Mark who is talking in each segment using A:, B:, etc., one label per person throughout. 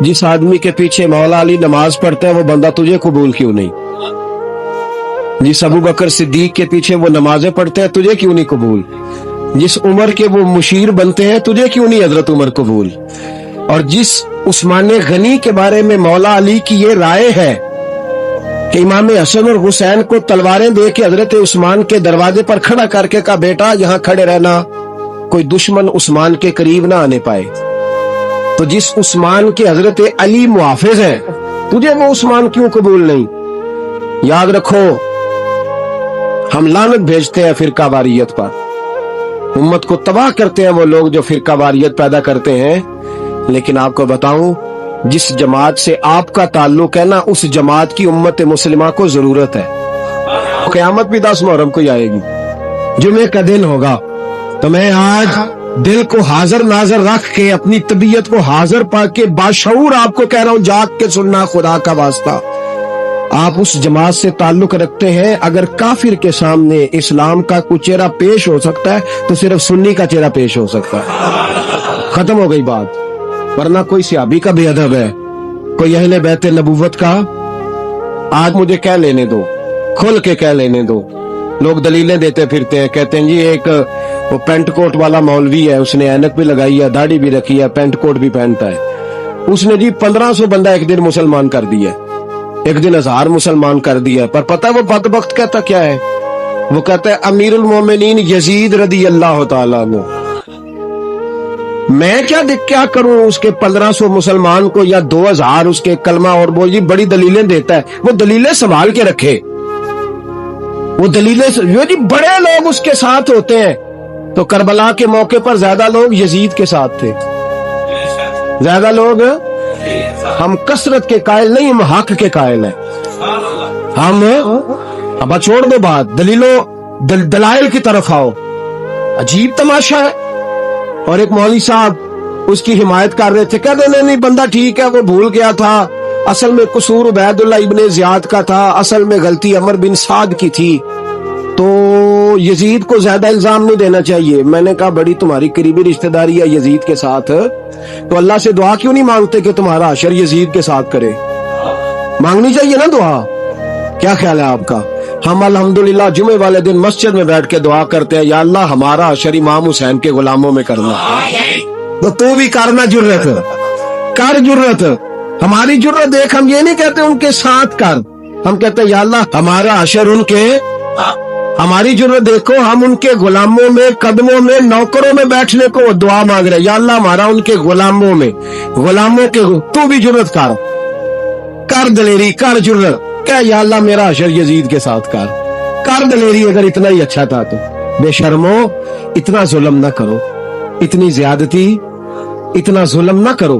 A: जिस आदमी के पीछे मौला अली नमाज पढ़ते हैं वो बंदा तुझे कबूल क्यों नहीं? जिस अबू बकर सिद्दीक के पीछे वो नमाजें पढ़ते हैं तुझे क्यों नहीं कबूल? जिस उमर के वो मुशीर बनते हैं तुझे क्यों नहीं हजरत उमर कबूल? और जिस उस्मान गनी के बारे में मौला अली की ये राय है कि इमाम हसन और हुसैन को तलवारें दे के हजरत उस्मान के दरवाजे पर खड़ा करके कहा बेटा यहाँ खड़े रहना, कोई दुश्मन उस्मान के करीब ना आने पाए। तो जिस उस्मान के हजरत अली मुहाफिज है तुझे वो उस्मान क्यों कबूल नहीं? याद रखो, हम लानत भेजते हैं फिरका वारियत पर, उम्मत को तबाह करते हैं वो लोग जो फिरका वारियत पैदा करते हैं। लेकिन आपको बताऊं, जिस जमात से आपका ताल्लुक है ना, उस जमात की उम्मत मुस्लिमा को जरूरत है। क़यामत भी 10 मुहर्रम को ही आएगी, जुमे का दिन होगा। तो मैं आज दिल को हाजिर नाजर रख के, अपनी तबीयत को हाजिर पाके बाशऊर आपको कह रहा हूं, जाग के सुनना खुदा का वास्ता। आप उस जमात से ताल्लुक रखते हैं, अगर काफिर के सामने इस्लाम का कुछ चेहरा पेश हो सकता है तो सिर्फ सुन्नी का चेहरा पेश हो सकता है। खत्म हो गई बात। वरना कोई सहाबी का बेअदब है, कोई अहले बैत नबूवत का, आज मुझे कह लेने दो, खुल के कह लेने दो। लोग दलीलें देते फिरते हैं, कहते हैं जी एक वो पेंट कोट वाला मौलवी है, उसने ऐनक भी लगाई है, दाढ़ी भी रखी है, पेंट कोट भी पहनता है, उसने जी 1500 बंदा एक दिन मुसलमान कर दिया, एक दिन 1000 मुसलमान कर दिया। पर पता है वो बदबख्त कहता क्या है? वो कहता है अमीरुल मोमिनीन यजीद रदी अल्लाह तआला अन्हु। मैं क्या करूं उसके 1500 मुसलमान को या 2000 उसके कलमा और वो जी बड़ी दलीलें देता है। वो दलीलें संभाल के रखे, वो दलीलें जो जी बड़े लोग उसके साथ होते हैं। तो करबला के मौके पर ज्यादा लोग यजीद के साथ थे, ज्यादा लोग, हम कसरत के कायल नहीं, हम हक के कायल हैं। हम अब छोड़ दो बात, दलाइल की तरफ आओ। अजीब तमाशा है। और एक मौलवी साहब उसकी हिमायत कर रहे थे, कहते नहीं बंदा ठीक है, वो भूल गया था, असल में कसूर उबैदुल्लाह इब्ने ज़ियाद का था, असल में गलती अमर बिन साद की थी, तो यजीद को ज्यादा इल्जाम नहीं देना चाहिए। मैंने कहा बड़ी तुम्हारी करीबी रिश्तेदारी है यजीद के साथ, तो अल्लाह से दुआ क्यों नहीं मांगते कि तुम्हारा हशर यजीद के साथ करे? मांगनी चाहिए ना दुआ। क्या ख्याल है आपका? हम अल्हम्दुलिल्लाह जुमे वाले दिन मस्जिद में बैठ के दुआ करते हैं, या अल्लाह हमारा हशर इमाम हुसैन के गुलामों में करना। तो तू भी करना, जुर्रत कर, जुर्रत हमारी जुर्रत देख। हम ये नहीं कहते उनके साथ कर, हम कहते हैं या अल्लाह हमारा हशर उनके, हमारी जुर्रत देखो, हम उनके गुलामों में, कदमों में, नौकरों में बैठने को दुआ मांग रहे हैं, या अल्लाह हमारा उनके गुलामों में, गुलामों के। तू भी जुर्रत कर दलेरी, कर जुर्रत, क्या या अल्लाह मेरा हशर यजीद के साथ कर दलेरी। अगर इतना ही अच्छा था तो बेशर्मो इतना जुल्म ना करो, इतनी ज्यादती, इतना जुल्म ना करो,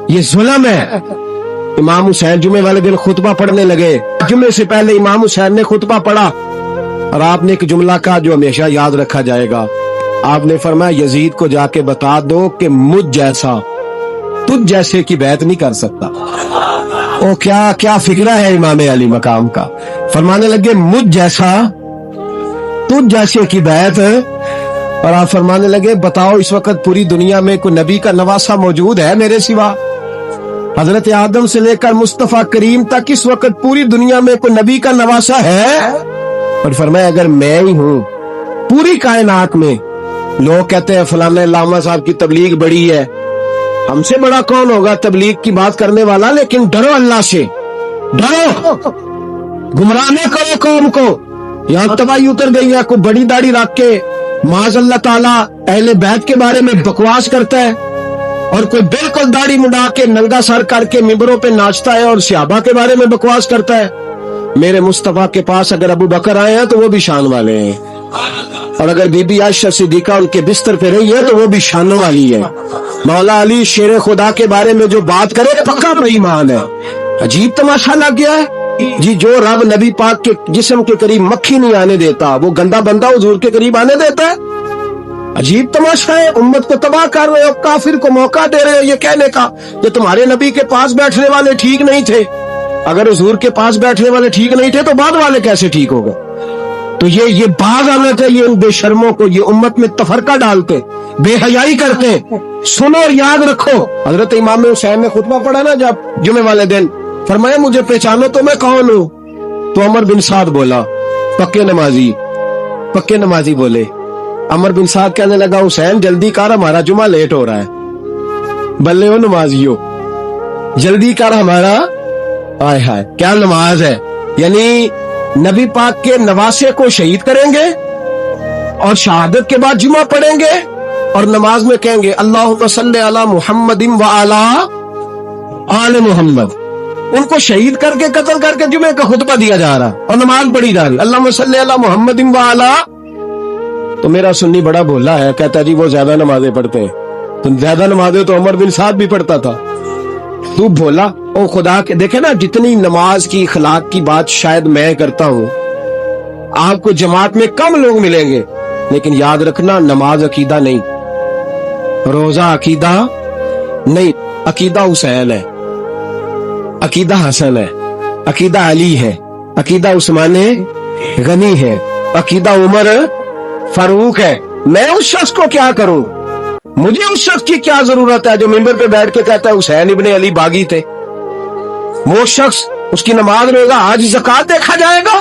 A: ये जुल्म है। इमाम हुसैन जुमे वाले दिन खुतबा पढ़ने लगे, जुमे से पहले इमाम हुसैन ने खुतबा पढ़ा और आपने एक जुमला कहा जो हमेशा याद रखा जाएगा। आपने फरमाया यजीद को जाके बता दो कि मुझ जैसा तुझ जैसे की बैत नहीं कर सकता। ओ क्या फिक्रा है इमाम अली मकाम का। फरमाने लगे मुझ जैसा तुझ जैसे की बैत। और आप फरमाने लगे बताओ इस वक्त पूरी दुनिया में कोई नबी का नवासा मौजूद है मेरे सिवा? हजरत आदम से लेकर मुस्तफा करीम तक इस वक्त पूरी दुनिया में कोई नबी का नवासा है? और फरमाया अगर मैं ही हूँ पूरी कायनात में, लोग कहते हैं फलाने लामा साहब की तबलीग बड़ी है, हमसे बड़ा कौन होगा तबलीग की बात करने वाला? लेकिन डरो अल्लाह से, डरो, गुमराह न करो कौम को। यहाँ तबाही उतर गई है, कोई बड़ी दाढ़ी रख के माज़ अल्लाह ताला अहले बैत के बारे में बकवास करता है, और कोई बिल्कुल दाढ़ी मुड़ा के नंगा सर करके मिंबरों पे नाचता है और सहाबा के बारे में बकवास करता है। मेरे मुस्तफा के पास अगर अबू बकर आए हैं तो वो भी शान वाले हैं, और अगर बीबी आयशा सिद्दीका उनके बिस्तर पे रही है तो वो भी शानों वाली है। मौला अली शेर खुदा के बारे में जो बात करे पक्का बेईमान है। अजीब तमाशा लग गया है जी। जो रब नबी पाक के जिस्म के करीब मक्खी नहीं आने देता, वो गंदा बंदा हुजूर के करीब आने देता है? अजीब तमाशा है। उम्मत को तबाह कर रहे हो, काफिर को मौका दे रहे हो ये कहने का कि तुम्हारे नबी के पास बैठने वाले ठीक नहीं थे। अगर हुजूर के पास बैठने वाले ठीक नहीं थे तो बाद वाले कैसे ठीक होगा? تو یہ باز آنا چاہیے ان بے شرموں کو، یہ امت میں تفرقہ ڈالتے، بے حیائی کرتے ہیں۔ سنو اور یاد رکھو، حضرت امام حسین نے خطبہ پڑھا نا جب جمعے والے دن، فرمایا مجھے پہچانو تو میں کون ہوں؟ تو عمر بن سعد بولا، پکے نمازی بولے۔ عمر بن سعد کہنے لگا حسین جلدی کر، ہمارا جمعہ لیٹ ہو رہا ہے۔ بلے ہو نمازیو، جلدی کر ہمارا، آئے ہائے کیا نماز ہے! یعنی نبی پاک کے نواسے کو شہید کریں گے اور شہادت کے بعد جمعہ پڑھیں گے اور نماز میں کہیں گے اللہم صلی علی محمد وعلی آل محمد۔ ان کو شہید کر کے قتل کر کے جمعے کا خطبہ دیا جا رہا اور نماز پڑھی جا رہی، اللہم صلی علی محمد وعلی۔ تو میرا سنی بڑا بھولا ہے، کہتا جی وہ زیادہ نمازیں پڑھتے ہیں۔ تو زیادہ نمازیں تو عمر بن سعد بھی پڑھتا تھا، تو بھولا۔ او خدا کے دیکھیں نا، جتنی نماز کی اخلاق کی بات شاید میں کرتا ہوں، آپ کو جماعت میں کم لوگ ملیں گے، لیکن یاد رکھنا نماز عقیدہ نہیں، روزہ عقیدہ نہیں، عقیدہ حسین ہے، عقیدہ حسن ہے، عقیدہ علی ہے، عقیدہ عثمان غنی ہے، عقیدہ عمر فاروق ہے۔ میں اس شخص کو کیا کروں؟ مجھے اس شخص کی کیا ضرورت ہے جو ممبر پہ بیٹھ کے کہتا ہے حسین ابن علی باغی تھے؟ وہ شخص، اس کی نماز میں ہوگا آج زکوٰۃ دیکھا جائے گا۔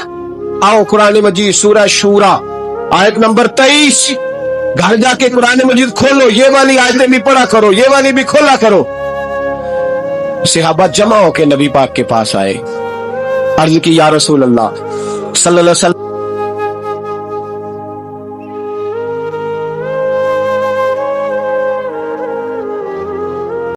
A: آؤ قرآن مجید سورہ شورا آیت نمبر 23، گھر جا کے قرآن مجید کھولو، یہ والی آیتیں بھی پڑھا کرو، یہ والی بھی کھولا کرو۔ صحابہ جمع ہو کے نبی پاک کے پاس آئے، عرض کی یا رسول اللہ صلی اللہ علیہ وسلم